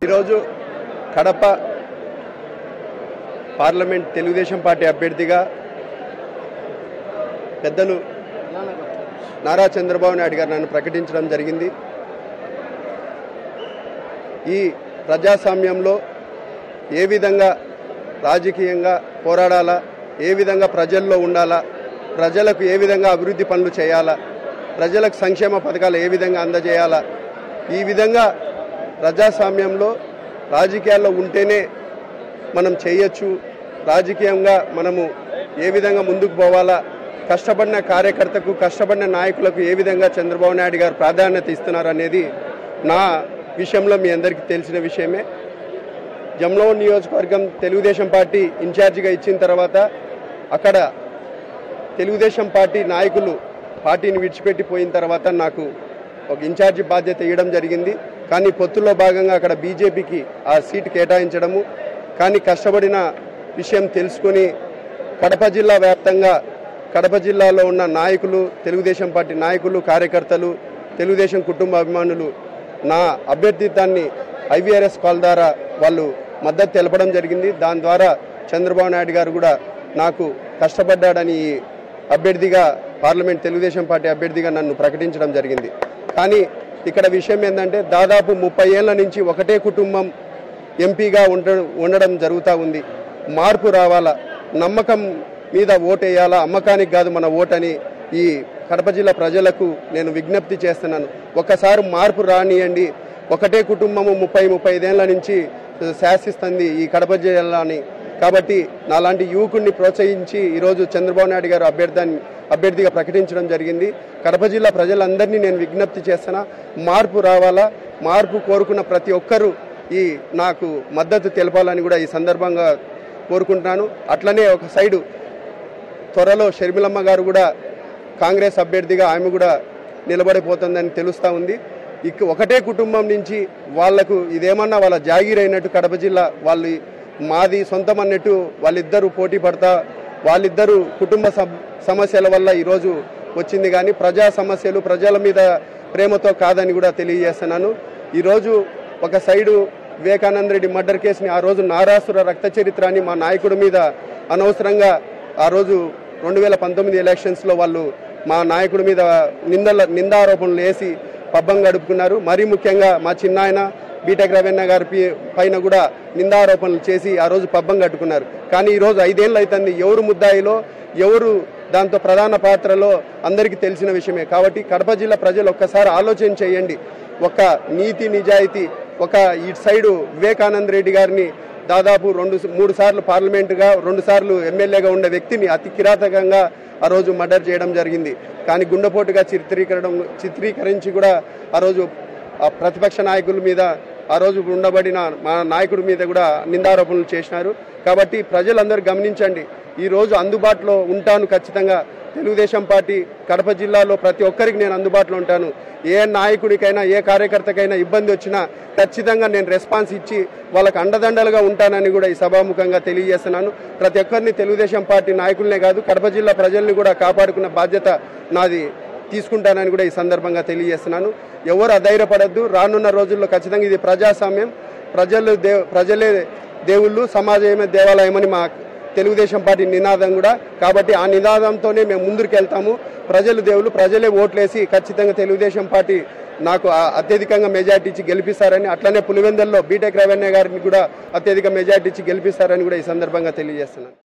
ఈరోజు Kadapa parliament Telugu Desam party అభ్యర్థిగా పెద్దలు నారా చంద్రబాబు నాయుడు గారు నన్ను ప్రకటించడం జరిగింది. ఈ ప్రజాస్వామ్యంలో ఏ విధంగా రాజకీయంగా పోరాడాలా, ఏ విధంగా ప్రజల్లో ఉండాలా, ప్రజలకు ఏ విధంగా అభివృద్ధి పనులు చేయాలా, ప్రజలకు సంక్షేమ పథకాలు ఏ విధంగా అందజేయాలా, ఈ విధంగా ప్రజాస్వామ్యంలో రాజకీయాల్లో ఉంటేనే మనం చేయొచ్చు, రాజకీయంగా మనము ఏ విధంగా ముందుకు పోవాలా, కష్టపడిన కార్యకర్తకు కష్టపడిన నాయకులకు ఏ విధంగా చంద్రబాబు నాయుడు గారు ప్రాధాన్యత ఇస్తున్నారు అనేది నా విషయంలో మీ అందరికీ తెలిసిన విషయమే. జమ్లమూరు నియోజకవర్గం తెలుగుదేశం పార్టీ ఇన్ఛార్జిగా ఇచ్చిన తర్వాత అక్కడ తెలుగుదేశం పార్టీ నాయకులు పార్టీని విడిచిపెట్టిపోయిన తర్వాత నాకు ఒక ఇన్ఛార్జి బాధ్యత ఇవ్వడం జరిగింది. కానీ పొత్తులో భాగంగా అక్కడ బీజేపీకి ఆ సీటు కేటాయించడము, కానీ కష్టపడిన విషయం తెలుసుకుని కడప జిల్లా వ్యాప్తంగా కడప జిల్లాలో ఉన్న నాయకులు, తెలుగుదేశం పార్టీ నాయకులు, కార్యకర్తలు, తెలుగుదేశం కుటుంబ అభిమానులు నా అభ్యర్థిత్వాన్ని ఐవీఆర్ఎస్ కాల్ ద్వారా వాళ్ళు మద్దతు తెలపడం జరిగింది. దాని ద్వారా చంద్రబాబు నాయుడు గారు కూడా నాకు కష్టపడ్డాడని అభ్యర్థిగా పార్లమెంట్ తెలుగుదేశం పార్టీ అభ్యర్థిగా నన్ను ప్రకటించడం జరిగింది. కానీ ఇక్కడ విషయం ఏంటంటే దాదాపు 30 ఏళ్ల నుంచి ఒకటే కుటుంబం ఎంపీగా ఉండడం జరుగుతూ ఉంది. మార్పు రావాలా, నమ్మకం మీద ఓటేయాలా, అమ్మకానికి కాదు మన ఓటని ఈ కడప జిల్లా ప్రజలకు నేను విజ్ఞప్తి చేస్తున్నాను. ఒక్కసారి మార్పు రానియండి. ఒకటే కుటుంబము 30-35 ఏళ్ల నుంచి శాసిస్తుంది ఈ కడప జిల్లాని. కాబట్టి నాలాంటి యువకుడిని ప్రోత్సహించి ఈరోజు చంద్రబాబు నాయుడు గారు అభ్యర్థిగా ప్రకటించడం జరిగింది. కడప జిల్లా ప్రజలందరినీ నేను విజ్ఞప్తి చేస్తున్నా, మార్పు రావాలా, మార్పు కోరుకున్న ప్రతి ఒక్కరూ నాకు మద్దతు తెలపాలని కూడా ఈ సందర్భంగా కోరుకుంటున్నాను. అట్లనే ఒక సైడు త్వరలో షర్మిలమ్మ గారు కూడా కాంగ్రెస్ అభ్యర్థిగా ఆమె కూడా నిలబడిపోతుందని తెలుస్తూ ఉంది. ఒకటే కుటుంబం నుంచి వాళ్లకు ఇదేమన్నా వాళ్ళ జాగీర్ అయినట్టు కడప జిల్లా వాళ్ళు మాది సొంతం అన్నట్టు వాళ్ళిద్దరూ పోటీ పడతా వాళ్ళిద్దరూ కుటుంబ సమస్యల వల్ల ఈరోజు వచ్చింది. కానీ ప్రజా సమస్యలు ప్రజల మీద ప్రేమతో కాదని కూడా తెలియజేస్తున్నాను. ఈరోజు ఒక సైడు వివేకానంద రెడ్డి మర్డర్ కేసుని ఆ రోజు నారాసుర రక్త చరిత్రని మా నాయకుడి మీద అనవసరంగా ఆ రోజు 2019 ఎలక్షన్స్లో వాళ్ళు మా నాయకుడి మీద నిందారోపణలు వేసి పబ్బం గడుపుకున్నారు. మరీ ముఖ్యంగా మా చిన్నాయన బీటెక్ రవీణ గారి పైన కూడా నిందారోపణలు చేసి ఆ రోజు పబ్బం కట్టుకున్నారు. కానీ ఈరోజు 5 ఏళ్ళు అవుతుంది. ఎవరు ముద్దాయిలో, ఎవరు దాంతో ప్రధాన పాత్రలో అందరికీ తెలిసిన విషయమే. కాబట్టి కడప జిల్లా ప్రజలు ఒక్కసారి ఆలోచన చేయండి. ఒక నీతి నిజాయితీ, ఒక ఇటు సైడు వివేకానంద రెడ్డి గారిని దాదాపు 2-3 సార్లు పార్లమెంటుగా 2 సార్లు ఎమ్మెల్యేగా ఉన్న వ్యక్తిని అతి కిరాతకంగా ఆ రోజు మర్డర్ చేయడం జరిగింది. కానీ గుండెపోటుగా చిత్రీకరించి కూడా ఆ రోజు ప్రతిపక్ష నాయకుల మీద ఆ రోజు ఉండబడిన మా నాయకుడి మీద కూడా నిందారోపణలు చేసినారు. కాబట్టి ప్రజలందరూ గమనించండి. ఈరోజు అందుబాటులో ఉంటాను ఖచ్చితంగా. తెలుగుదేశం పార్టీ కడప జిల్లాలో ప్రతి ఒక్కరికి నేను అందుబాటులో ఉంటాను. ఏ నాయకుడికైనా ఏ కార్యకర్తకైనా ఇబ్బంది వచ్చినా ఖచ్చితంగా నేను రెస్పాన్స్ ఇచ్చి వాళ్ళకు అండదండలుగా ఉంటానని కూడా ఈ సభాముఖంగా తెలియజేస్తున్నాను. ప్రతి ఒక్కరిని తెలుగుదేశం పార్టీ నాయకులనే కాదు కడప జిల్లా ప్రజల్ని కూడా కాపాడుకున్న బాధ్యత నాది తీసుకుంటానని కూడా ఈ సందర్భంగా తెలియజేస్తున్నాను. ఎవరు అధైర్యపడద్దు. రానున్న రోజుల్లో ఖచ్చితంగా ఇది ప్రజాస్వామ్యం, ప్రజలే దేవుళ్ళు, సమాజమే దేవాలయమని మా తెలుగుదేశం పార్టీ నినాదం కూడా. కాబట్టి ఆ నినాదంతోనే మేము ముందుకు వెళ్తాము. ప్రజలు దేవుళ్ళు, ప్రజలే ఓట్లేసి ఖచ్చితంగా తెలుగుదేశం పార్టీ నాకు అత్యధికంగా మెజార్టీ ఇచ్చి గెలిపిస్తారని, అట్లనే పులివెందుల్లో బీటెక్ రవీణ గారిని కూడా అత్యధిక మెజార్టీ ఇచ్చి గెలిపిస్తారని కూడా ఈ సందర్భంగా తెలియజేస్తున్నాను.